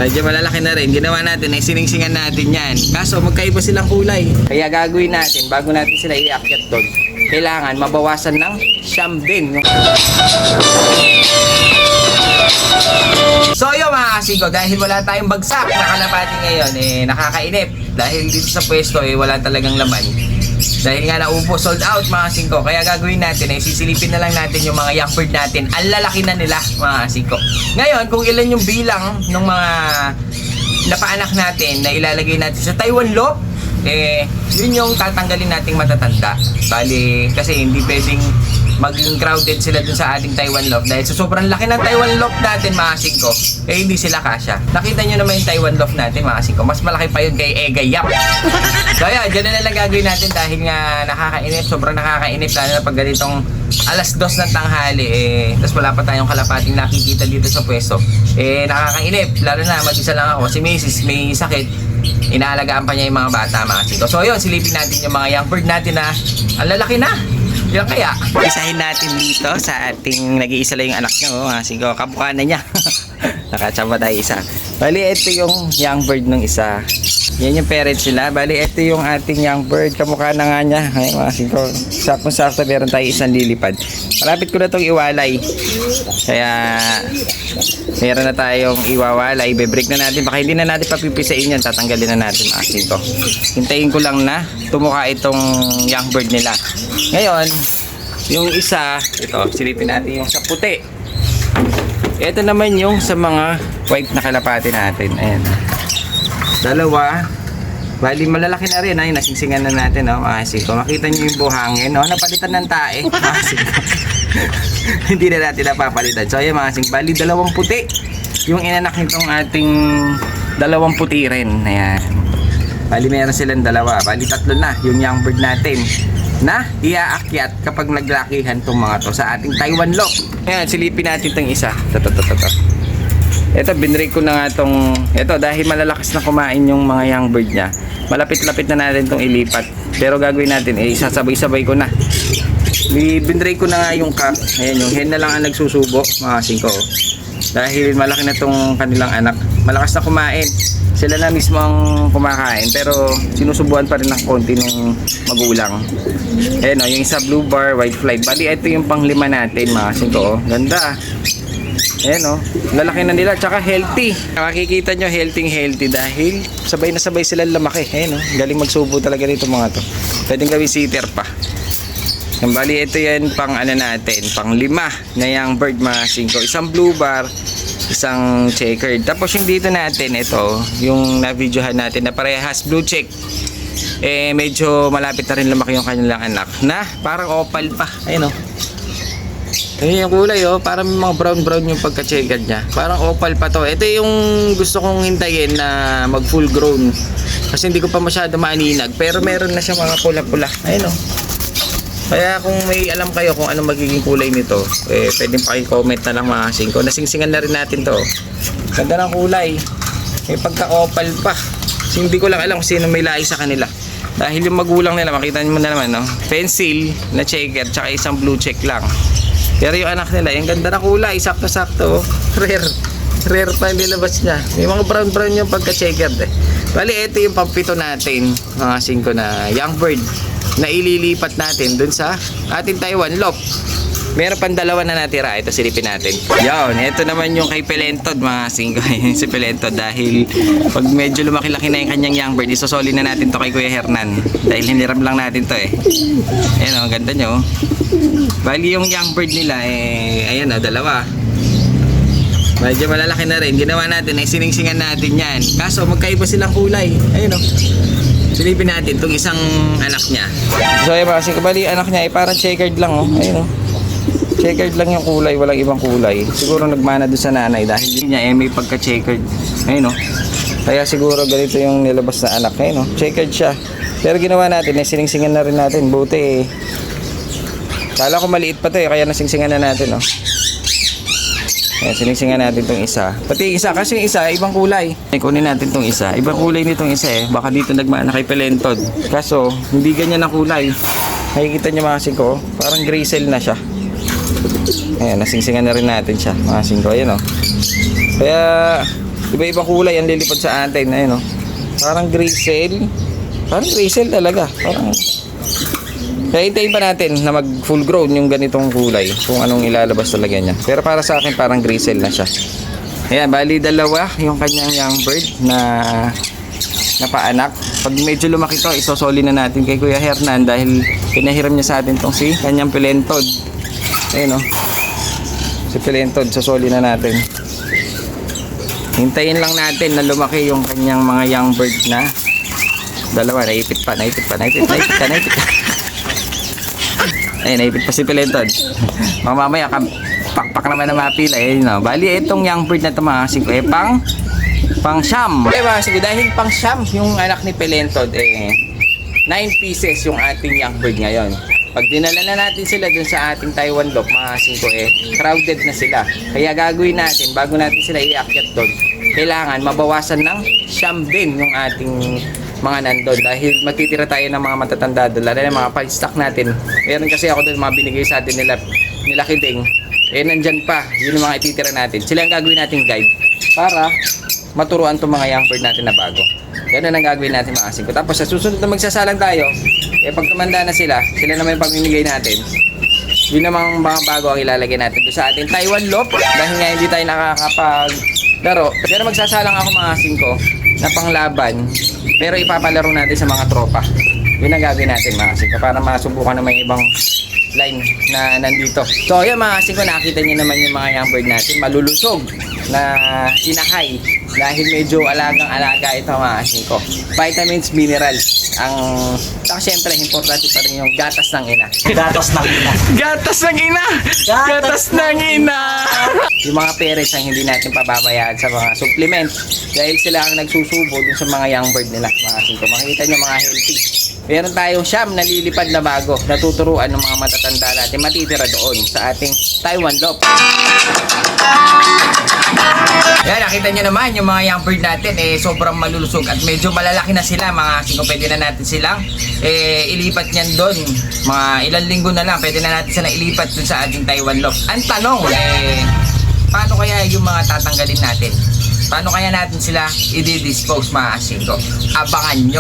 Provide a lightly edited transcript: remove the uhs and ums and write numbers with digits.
Medyo malalaki na rin. Ginawa natin ay siningsingan natin yan. Kaso magkaiba silang kulay. Kaya gagawin natin, bago natin sila iakyat doon, kailangan mabawasan ng siyam din. So yun mga kasiko, dahil wala tayong bagsak na kalapati ngayon, nakakainip. Dahil dito sa pwesto, wala talagang laman. Dahil nga naupo, sold out mga kasiko. Kaya gagawin natin, sisilipin na lang natin yung mga young bird natin. Ang lalaki na nila mga kasiko. Ngayon, kung ilan yung bilang ng mga napaanak natin na ilalagay natin sa Taiwan Loft, yun yung tatanggalin nating matatanda. Bali, kasi hindi pwedeng maging crowded sila dun sa ating Taiwan Loft dahil sa sobrang laki ng Taiwan Loft natin mga kasiko, hindi sila kasya. Nakita nyo naman yung Taiwan Loft natin mga kasiko, mas malaki pa yun kay Ega Yap. So ayan, dyan na lang gagawin natin dahil nga nakakainip, sobrang nakakainip lalo na pag ganitong alas 2 ng tanghali, tapos wala pa tayong kalapating nakikita dito sa pwesto. Nakakainip, lalo na mag-isa lang ako, si Mrs. may sakit, inaalagaan pa niya yung mga bata mga kasiko. So yun, silipin natin yung mga young bird natin na ang lalaki na. Yan kaya. Isahin natin dito sa ating nag-iisa lang yung anak niya. Sige, kamukha na niya. Nakatsamba tayo isa. Bali, ito yung young bird ng isa. Yan yung parents nila. Bali, ito yung ating young bird. Kamukha na nga niya. Ay, mga singko. Sakto-sakto meron tayo isang lilipad. Malapit ko na itong iwalay. Kaya, meron na tayong iwawalay. Be-break na natin. Baka hindi na natin papipisain yan. Tatanggalin na natin mga singko. Hintayin ko lang na tumuka itong young bird nila. Ngayon, yung isa, ito, silipin natin yung sa puti. Ito naman yung sa mga white na kalapati natin. Ayan. Dalawa. Bali, malalaki na rin. Ay, nasingsingan na natin. Mga kasiko. Makita nyo yung buhangin. Napalitan ng tae. Mga kasiko. Hindi na natin napapalitan. So, ayan mga kasiko. Bali, dalawang puti. Yung inanak nitong ating dalawang puti rin. Ayan. Bali, meron silang dalawa. Bali, tatlo na. Yung young bird natin na iaakyat kapag naglakihan tong mga to sa ating Taiwan Loft. Ayan, silipin natin itong isa. Ito, binrake ko na nga itong, ito, dahil malalakas na kumain yung mga young bird niya, malapit-lapit na natin itong ilipat. Pero gagawin natin, sasabay-sabay ko na. Binrake ko na nga yung cup. Ayan, yung hen na lang ang nagsusubo, mga singko. Dahil malaki na itong kanilang anak. Malakas na kumain. Sila na mismo ang kumakain, pero sinusubuan pa rin ng konti ng magulang. Ayan o, yung isa blue bar, white flight. Bali, ito yung panglima natin mga singko. Ganda. Ayan o, lalaki na nila, tsaka healthy. Makikita nyo healthy dahil sabay na sabay sila lumaki. Ayan o, galing magsubo talaga nito mga to. Pwedeng gawin sitter pa. Bali, ito yan pang ano natin, pang 5 na young bird mga singko. Isang blue bar, isang checkered. Tapos yung dito natin, ito, yung na-videohan natin na parehas blue check. Medyo malapit na rin lumaki yung kanilang anak na parang opal pa. Ayun o. Ayun yung kulay o. Parang mga brown yung pagka-checkered niya. Parang opal pa to. Ito yung gusto kong hintayin na mag full grown. Kasi hindi ko pa masyado maaninag. Pero meron na siya mga pula-pula. Ayun o. Kaya kung may alam kayo kung anong magiging kulay nito, pwedeng paki-comment na lang mga singko. Nasingsingan na rin natin to. Ganda ng kulay. May pagka-opal pa. So, hindi ko lang alam kung sino may lahi sa kanila. Dahil yung magulang nila, makita mo na naman, no? Pencil na checker, tsaka isang blue check lang. Pero yung anak nila, yung ganda ng kulay, sakto-sakto. Rare pa yung nilabas niya. May mga brown yung pagka-checker. Bali, ito yung pampito natin, mga singko na young bird na ililipat natin dun sa ating Taiwan Loft. Meron pang dalawa na natira. Ito silipin natin. Yan, ito naman yung kay Pelentod mga singko. Si Pelentod dahil pag medyo lumaki-laki na yung kanyang young bird, isosoli na natin to kay Kuya Hernan dahil hiniram lang natin to Ayan o, ganda nyo. Bali yung young bird nila ayan o, dalawa. Medyo malalaki na rin. Ginawa natin, siningsingan natin yan. Kaso magkaiba silang kulay. Ayun o. Silipin natin itong isang anak niya. So ayun mga singko, bali anak niya parang checkered lang o. Ayun o. Checkered lang yung kulay, walang ibang kulay. Siguro nagmana doon sa nanay dahil niya may pagka-checkered. Ayun o. Kaya siguro ganito yung nilabas na anak. Ayun o. Checkered siya. Pero ginawa natin, siningsingan na rin natin. Buti kala ko maliit pa to kaya nasingsingan na natin o. Ayan, siningsingan natin itong isa. Pati isa, kasi yung isa, ibang kulay. Kunin natin itong isa. Ibang kulay nitong isa Baka dito nagmana kay Pelentod. Kaso, hindi ganyan ang kulay. Nakikita niyo mga singko, parang gray cell na siya. Ayan, nasingsingan na rin natin siya, mga singko. Ayan o. Kaya, Iba-ibang kulay ang lilipad sa atin. Ayun, no? Parang grisel. Parang grisel talaga. Parang... Kaya hintayin pa natin na mag full grown yung ganitong kulay. Kung anong ilalabas talaga niya. Pero para sa akin, parang grisel na siya. Ayan, bali dalawa yung kanyang young bird na paanak. Pag medyo lumaki to, isosoli na natin kay Kuya Hernan dahil pinahiram niya sa atin tong si kanyang pilentod. Ayun, no? Si pilentod, sosoli na natin. Hintayin lang natin na lumaki yung kanyang mga young bird na dalawa. Naipit pa. Ay, naipit pa si pilentod. Mamaya, pakpak naman na mapila. Eh, no? Bali, itong young bird na ito mga kasing ko, pang siyam. Eh, mga kasing ko, dahil pang siyam yung anak ni pilentod, 9 pieces yung ating young bird ngayon. Pag dinala na natin sila dun sa ating Taiwan lock, mga kasing ko, crowded na sila. Kaya gagawin natin, bago natin sila iakyat doon, kailangan mabawasan ng siyam din yung ating mga nandun dahil matitira tayo ng mga matatanda doon, lalo na mga pal-stock natin. Meron kasi ako doon mga binigay sa atin nila Kiding, nandyan pa, yun yung mga ititira natin. Sila ang gagawin nating guide para maturuan itong mga young bird natin na bago. Ganun ang gagawin natin mga kasing ko. Tapos sa susunod na magsasalang tayo, pag tumanda na sila naman yung pamimigay natin. Yun namang mga bago ang ilalagay natin doon sa ating Taiwan loop dahil nga hindi tayo nakakapaglaro. Pero magsasalang ako mga kasing ko na panglaban, pero ipapalaro natin sa mga tropa. Yun ang gagawin natin mga kasing ko para masubukan na may ibang line na nandito. So ayan mga kasing ko, nakita niyo naman yung mga young bird natin malulusog na inakay dahil medyo alagang-alaga ito mga kasing ko. Vitamins, minerals ang saka syempre importante pa rin yung gatas ng ina. Gatas ng ina. Gatas ng ina! Gatas ng ina! Yung mga parents ang hindi natin pababayaan sa mga supplement dahil sila ang nagsusubo dun sa mga young bird nila mga kasing ko. Makikita nyo mga healthy. Meron tayong siyam na lilipad na bago na tuturuan ng mga matatanda natin matitira doon sa ating Taiwan loop. Yan, nakita nyo naman yung mga young bird natin sobrang malulusog at medyo malalaki na sila mga kasing ko. Pwede na natin silang ilipat nyan doon. Mga ilang linggo na lang pwede na natin silang ilipat doon sa ating Taiwan loop. Ang tanong paano kaya yung mga tatanggalin natin? Paano kaya natin sila i-dispose mga kasing ko? Abangan nyo.